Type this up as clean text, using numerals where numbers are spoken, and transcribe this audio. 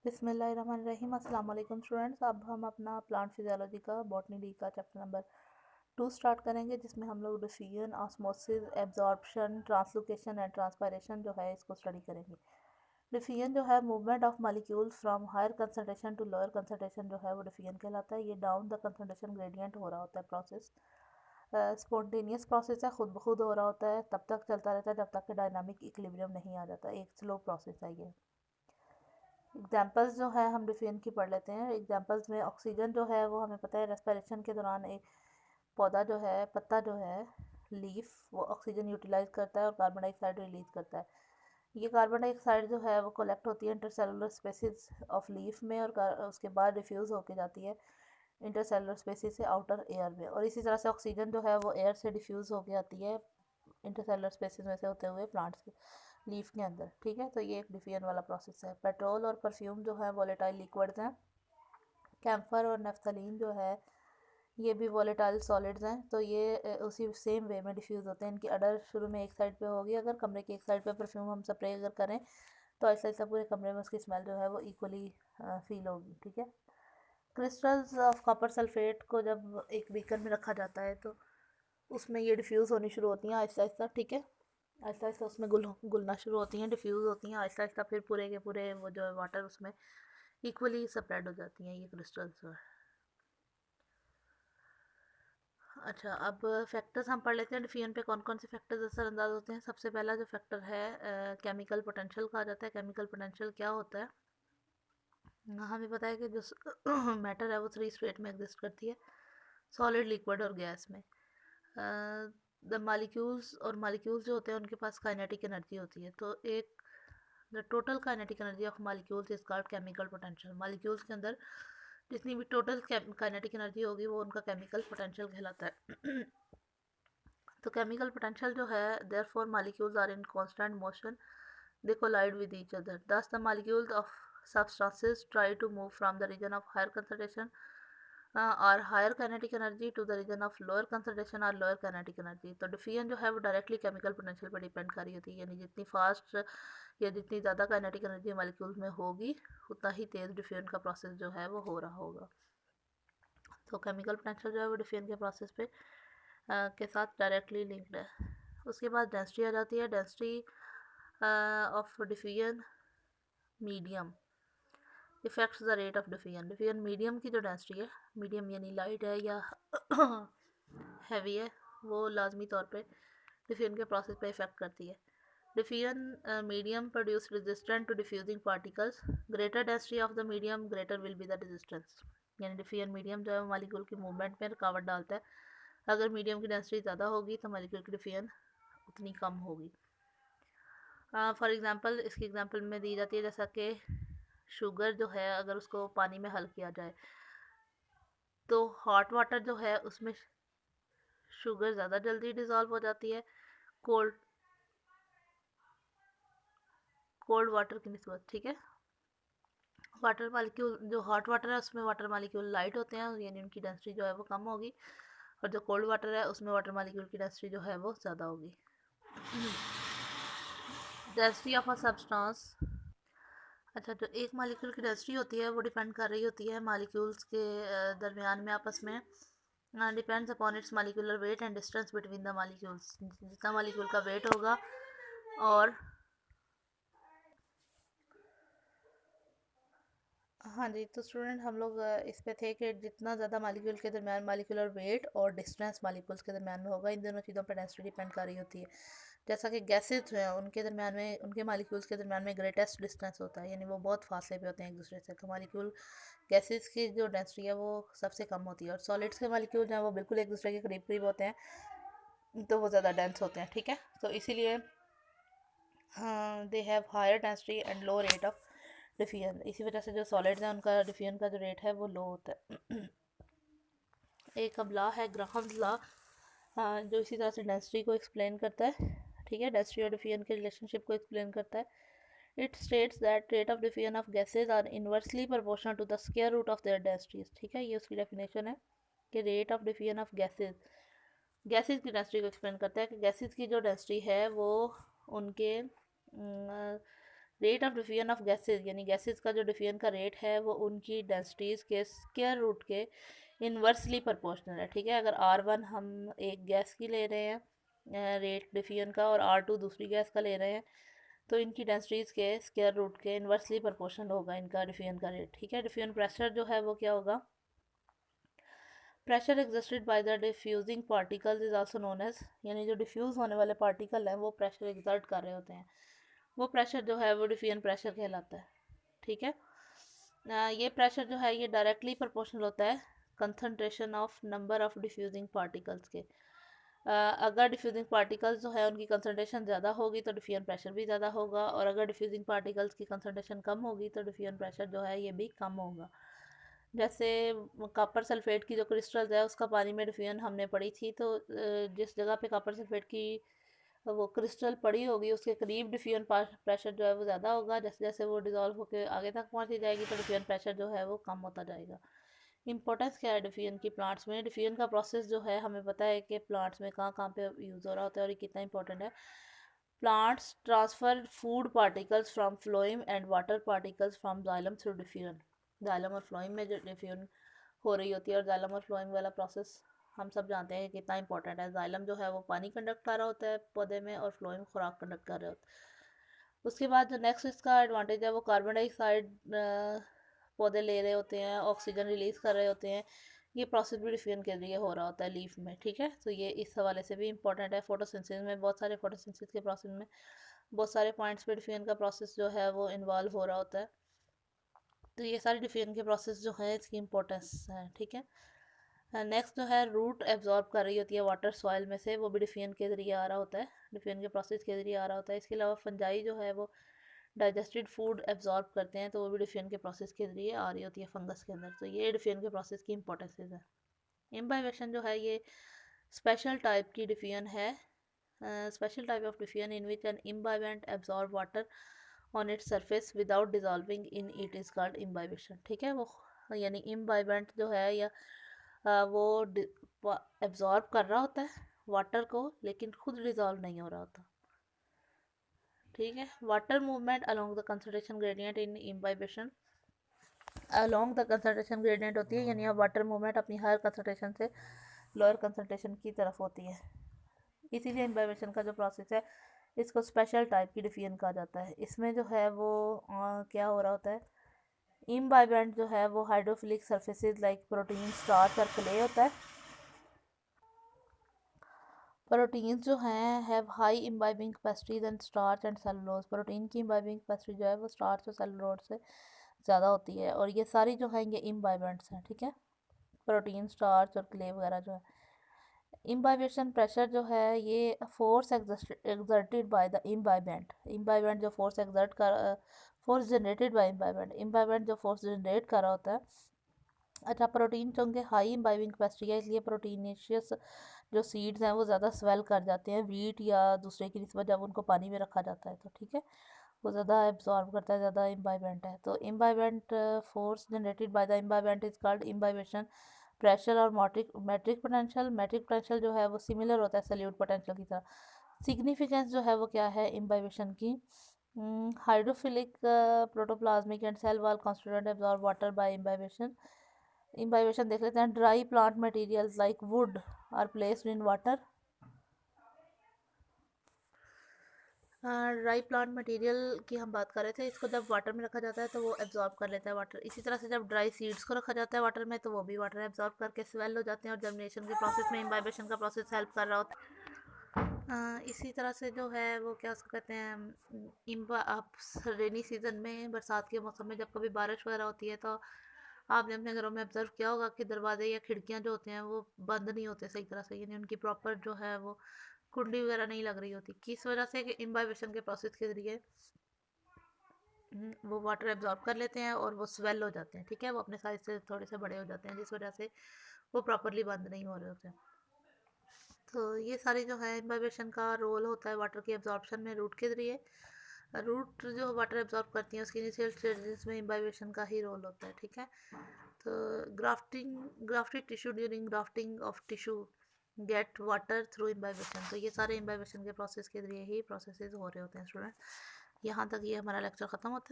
बिस्मिल्लाहिर्रहमानिर्रहीम। अस्सलाम वालेकुम स्टूडेंट्स। अब हम अपना प्लांट फिजियोलॉजी का बॉटनी डी का चैप्टर नंबर 2 स्टार्ट करेंगे, जिसमें हम लोग diffusion, osmosis, absorption, translocation and transpiration जो है इसको स्टडी करेंगे। डिफिजन जो है movement of molecules from higher concentration to lower concentration जो है वो डिफिजन कहलाता है। ये डाउन द कंसनट्रेशन ग्रेडियंट हो रहा होता है प्रोसेस। स्पॉन्टेनियस प्रोसेस है, खुद ब खुद हो रहा होता है, तब तक चलता रहता है जब तक कि डायनामिक इक्विलिब्रियम नहीं आ जाता। एक स्लो प्रोसेस है ये। एग्जांपल्स जो है हम डिफिजन की पढ़ लेते हैं। एग्जांपल्स में ऑक्सीजन जो है वो हमें पता है रेस्पिरेशन के दौरान एक पौधा जो है, पत्ता जो है, लीफ, वो ऑक्सीजन यूटिलाइज करता है और कार्बन डाइऑक्साइड रिलीज करता है। ये कार्बन डाइऑक्साइड जो है वो कलेक्ट होती है इंटरसेलुलर स्पेसिस ऑफ लीफ में, और उसके बाद डिफ्यूज़ होके जाती है इंटरसेलुलर स्पेसिस से आउटर एयर में। और इसी तरह से ऑक्सीजन जो है वो एयर से डिफ्यूज़ होके आती है इंटरसेलुलर स्पेसिस में से होते हुए प्लांट्स के लीफ के अंदर। ठीक है, तो ये एक डिफिजन वाला प्रोसेस है। पेट्रोल और परफ्यूम जो है वोलेटाइल लिक्विड्स हैं। कैम्फर और नेफ्थलीन जो है ये भी वोलेटाइल सॉलिड्स हैं। तो ये उसी सेम वे में डिफ्यूज़ होते हैं। इनकी अडर शुरू में एक साइड पे होगी। अगर कमरे की एक साइड पे परफ्यूम हम स्प्रे अगर करें तो ऐसा ऐसा पूरे कमरे में उसकी स्मेल जो है वो इक्वली फील होगी। ठीक है। क्रिस्टल्स ऑफ कॉपर सल्फेट को जब एक बीकर में रखा जाता है तो उसमें ये डिफ्यूज़ होनी शुरू होती हैं आहिस्ता आहिस्ता। ठीक है, आहिस्ता आहिस्ता उसमें घुलना शुरू होती हैं, डिफ्यूज़ होती हैं आहिस्ता आहिस्ता, फिर पूरे के पूरे वो जो है वाटर उसमें इक्वली स्प्रेड हो जाती हैं ये क्रिस्टल्स। अच्छा, अब फैक्टर्स हम पढ़ लेते हैं डिफिजन पे कौन कौन से फैक्टर्स असरअंदाज होते हैं। सबसे पहला जो फैक्टर है केमिकल पोटेंशियल कहा जाता है। केमिकल पोटेंशियल क्या होता है? हमें पता है कि जो मैटर है वो 3 स्टेट में एग्जिस्ट करती है, सॉलिड, लिक्विड और गैस में। द मालिक्यूल्स, और मालिक्यूल्स जो होते हैं उनके पास काइनेटिक एनर्जी होती है। तो एक the total kinetic energy of molecules is called chemical potential. Molecules के अंदर जितनी भी टोटल काइनेटिक एनर्जी होगी वो उनका केमिकल पोटेंशियल कहलाता है। तो केमिकल पोटेंशियल जो है, therefore molecules are in constant motion, they collide with each other. Thus, the molecules of substances try to move from the region of higher concentration or higher kinetic energy to the region of lower concentration or lower kinetic energy. तो diffusion जो है वो directly chemical potential पर depend कर रही होती है, यानी जितनी फास्ट या जितनी ज़्यादा काइनेटिक एनर्जी मॉलिक्यूल्स में होगी उतना ही तेज़ डिफिजन का प्रोसेस जो है वो हो रहा होगा। तो केमिकल पोटेंशियल जो है वो डिफिजन के प्रोसेस पे के साथ डायरेक्टली लिंक्ड है। उसके बाद डेंसिटी आ जाती है। Density of diffusion medium effects the rate of diffusion. Diffusion medium की जो डेंसिटी है, मीडियम यानी लाइट है या हैवी है, वो लाजमी तौर पे डिफिजन के प्रोसेस पे इफेक्ट करती है। Diffusion medium produce resistant to diffusing particles. Greater density of the medium greater will be the resistance. यानी डिफिजन मीडियम जो है मॉलिक्यूल की मूवमेंट में रुकावट डालता है। अगर मीडियम की डेंसिटी ज़्यादा होगी तो मॉलिक्यूल की डिफिजन उतनी कम होगी। फॉर एग्ज़ाम्पल, इसकी एग्ज़ाम्पल में दी जाती है जैसा कि शुगर जो है अगर उसको पानी में हल किया जाए तो हॉट वाटर जो है उसमें शुगर ज़्यादा जल्दी डिज़ोल्व हो जाती है कोल्ड वाटर की निस्बत। ठीक है, वाटर मालिक्यूल जो हॉट वाटर है उसमें वाटर मालिक्यूल लाइट होते हैं, यानी उनकी डेंसिटी जो है वो कम होगी, और जो कोल्ड वाटर है उसमें वाटर मालिक्यूल की डेंसिटी जो है वो ज़्यादा होगी। Density of a substance. अच्छा, जो एक मालिक्यूल की डेंसिटी होती है वो डिपेंड कर रही होती है मालिक्यूल्स के दरमियान में आपस में, depends upon its molecular weight and distance between the molecules. जितना मालिक्यूल का वेट होगा और हाँ जी, तो स्टूडेंट हम लोग इस पे थे कि जितना ज़्यादा मालिक्यूल के दरमियान मालिकुलर वेट और डिस्टेंस मालिक्यूल्स के दरमियान में होगा, इन दोनों चीज़ों पर डेंसिटी डिपेंड कर रही होती है। जैसा कि गैसेज जो हैं उनके दरमियान में, उनके मालिक्यूल्स के दरमियान में ग्रेटेस्ट डिस्टेंस होता है, यानी वो बहुत फासले पे होते हैं एक दूसरे से। तो मालिक्यूल गैसेज की जो डेंसिटी है वो सबसे कम होती है, और सॉलिड्स के मालिक्यूल जो हैं वो बिल्कुल एक दूसरे के करीब करीब होते हैं, तो वो ज़्यादा डेंस होते हैं। ठीक है, तो इसीलिए they have higher density and low rate of diffusion. इसी वजह से जो सॉलिड्स हैं उनका डिफिजन का जो रेट है वो लो होता है। एक अब लॉ है ग्राहम्स लॉ, जो इसी तरह से डेंसिटी को एक्सप्लेन करता है। ठीक है, डेंसिटी और डिफिजन के रिलेशनशिप को एक्सप्लेन करता है। It states that rate of diffusion of gases are inversely proportional to the square root of their densities. ठीक है, ये उसकी डेफिनेशन है कि rate of diffusion of gases की डेंसिटी को एक्सप्लेन करता है कि गैसेज की जो डेंसिटी है वो उनके rate of diffusion of gases, यानी गैसेज का जो डिफ्यूजन का रेट है वो उनकी डेंसिटीज़ के स्क्वायर रूट के इन्वर्सली प्रोपोर्शनल है, ठीक है। अगर R1 हम एक गैस की ले रहे हैं रेट डिफ्यूजन का, और R2 दूसरी गैस का ले रहे हैं, तो इनकी डेंसिटीज़ के स्क्वायर रूट के इन्वर्सली प्रोपोर्शनल होगा इनका डिफ्यूजन का रेट, ठीक है। डिफ्यूजन प्रेशर जो है वो क्या होगा, pressure exerted by the diffusing particles is also known as, यानी जो डिफ्यूज़ होने वाले पार्टिकल हैं वो प्रेशर एग्जर्ट कर रहे होते हैं, वो प्रेशर जो है वो डिफ्यूजन प्रेशर कहलाता है, ठीक है। ये प्रेशर जो है ये डायरेक्टली प्रोपोर्शनल होता है concentration of number of diffusing particles के। अगर डिफ्यूजिंग पार्टिकल्स जो है उनकी कंसंट्रेशन ज़्यादा होगी तो डिफ्यूजन प्रेशर भी ज़्यादा होगा, और अगर डिफ्यूजिंग पार्टिकल्स की कंसंट्रेशन कम होगी तो डिफ्यूजन प्रेशर जो है ये भी कम होगा। जैसे कॉपर सल्फेट की जो क्रिस्टल्स है उसका पानी में डिफ्यूजन हमने पढ़ी थी, तो जिस जगह पे कॉपर सल्फेट की वो क्रिस्टल पड़ी होगी उसके करीब डिफ्यूजन प्रेशर जो है वो ज़्यादा होगा, जैसे जैसे वो डिज़ोल्व होकर आगे तक पहुँचती जाएगी तो डिफ्यूजन प्रेशर जो है वो कम होता जाएगा। इंपॉर्टेंस क्या है डिफ्यूजन की प्लांट्स में, डिफ्यूजन का प्रोसेस जो है हमें पता है कि प्लांट्स में कहाँ कहाँ पे यूज़ हो रहा होता है और ये कितना इंपॉर्टेंट है। Plants transfer food particles from phloem and water particles from xylem through diffusion. Xylem और फ्लोएम में जो डिफ्यूजन हो रही होती है, और जाइलम और फ्लोएम वाला प्रोसेस हम सब जानते हैं कितना इंपॉर्टेंट है। जाइलम जो है वो पानी कंडक्ट कर रहा होता है पौधे में, और फ्लोएम खुराक कंडक्ट कर रहे होते हैं। उसके बाद जो नेक्स्ट इसका एडवांटेज है वो कार्बन डाइऑक्साइड पौधे ले रहे होते हैं, ऑक्सीजन रिलीज़ कर रहे होते हैं, ये प्रोसेस भी डिफ्यूजन के लिए हो रहा होता है लीफ में, ठीक है। तो ये इस हवाले से भी इंपॉर्टेंट है। फोटोसिंथेसिस में बहुत सारे फोटोसिंथेसिस के प्रोसेस में बहुत सारे पॉइंट्स पे डिफ्यूजन का प्रोसेस जो है वो इन्वॉल्व हो रहा होता है, तो ये सारे डिफ्यूजन के प्रोसेस जो है इसकी इंपॉर्टेंस है, ठीक है। नेक्स्ट जो है रूट एब्जॉर्ब कर रही होती है वाटर सॉइल में से, वो भी डिफ्यूजन के ज़रिए आ रहा होता है, डिफ्यूजन के प्रोसेस के ज़रिए आ रहा होता है। इसके अलावा फंजाई जो है वो डाइजेस्टेड फूड एब्जॉर्ब करते हैं, तो वो भी डिफ्यूजन के प्रोसेस के ज़रिए आ रही होती है फंगस के अंदर, तो ये डिफ्यूजन के प्रोसेस की इंपॉर्टेंस है। इम्बाइवेशन जो है ये स्पेशल टाइप की डिफ्यूजन है, special type of diffusion in which an imbibent absorb water on its surface without dissolving in it is called imbibition, ठीक है। वो यानी इम्बाइवेंट जो है या वो एब्जॉर्ब कर रहा होता है वाटर को लेकिन खुद डिजॉल्व नहीं हो रहा होता, ठीक है। Water movement along the concentration gradient in imbibition, along the concentration gradient होती है, यानी अब वाटर मूवमेंट अपनी हायर कंसंट्रेशन से लोअर कंसंट्रेशन की तरफ होती है, इसीलिए इम्बाइवेशन का जो प्रोसेस है इसको स्पेशल टाइप की डिफ्यूजन कहा जाता है। इसमें जो है वो क्या हो रहा होता है, इम्बाइवेंट जो है वो hydrophilic surfaces like protein, starch और क्ले होता है। प्रोटीन्स जो हैं have high imbibing capacities and starch and cellulose, protein की इम्बाइबिंग कैपेसिटी जो है वो स्टार्च और सेलुलोज से ज़्यादा होती है, और ये सारी जो हैं ये इम्बाइबेंट्स हैं, ठीक है। प्रोटीन, स्टार्च और क्ले वगैरह जो है। इम्बाइबेशन प्रेशर जो है ये force exerted by the imbibant, imbibant जो फोर्स एग्जर्ट कर force generated by imbibant, imbibant जो फोर्स जनरेट कर रहा होता है। अच्छा, प्रोटीन चूँकि हाई इम्बाइबिंग कैपेसिटी है इसलिए प्रोटीनेशियस जो सीड्स हैं वो ज़्यादा स्वेल कर जाते हैं वीट या दूसरे की निस्बत जब उनको पानी में रखा जाता है, तो ठीक है वो ज़्यादा एब्जॉर्ब करता है, ज़्यादा इम्बाइबेंट है। तो imbibant force generated by the imbibant is called imbibition pressure. और मैट्रिक पोटेंशियल जो है वो सिमिलर होता है सल्यूट पोटेंशियल की तरह। सिग्निफिकेंस जो है वो क्या है इम्बाइबेशन की, hydrophilic protoplasmic and cell wall constituent absorb water by imbibition. Imbibition देख लेते हैं। Dry plant materials like wood are placed in water, dry plant material की हम बात कर रहे थे, इसको जब वाटर में रखा जाता है तो वो एब्जॉर्ब कर लेता है वाटर। इसी तरह से जब ड्राई सीड्स को रखा जाता है वाटर में तो वो भी वाटर एब्जॉर्ब करके स्वेल हो जाते हैं, और जर्मिनेशन के प्रोसेस में इम्बाइबेशन का प्रोसेस हेल्प कर रहा होता है। इसी तरह से जो है वो क्या उसको कहते हैं, इम्बा आप रेनी सीज़न में बरसात के मौसम में जब कभी बारिश वगैरह होती है तो आपने अपने घरों में ऑब्जर्व किया होगा कि दरवाजे या खिड़कियां जो होते हैं वो बंद नहीं होते सही तरह से, यानी उनकी प्रॉपर जो है वो कुंडी वगैरह नहीं लग रही होती, किस वजह से कि इम्बाइबेशन के प्रोसेस के ज़रिए वो वाटर एब्जॉर्ब कर लेते हैं और वो स्वेल हो जाते हैं, ठीक है। वो अपने साइज से थोड़े से बड़े हो जाते हैं जिस वजह से वो प्रॉपरली बंद नहीं हो रहे होते हैं। तो ये सारी जो है इम्बाइबेशन का रोल होता है वाटर की एब्जॉर्प्शन में रूट के ज़रिए। रूट जो वाटर एब्जॉर्ब करती हैं उसकी इनिशियल स्टेजेस में इम्बाइबेशन का ही रोल होता है, ठीक है। तो grafted tissue during grafting of tissue get water through imbibition, तो ये सारे इम्बाइबेशन के प्रोसेस के जरिए ही प्रोसेसेस हो रहे होते हैं स्टूडेंट। यहाँ तक ये हमारा लेक्चर ख़त्म होता है।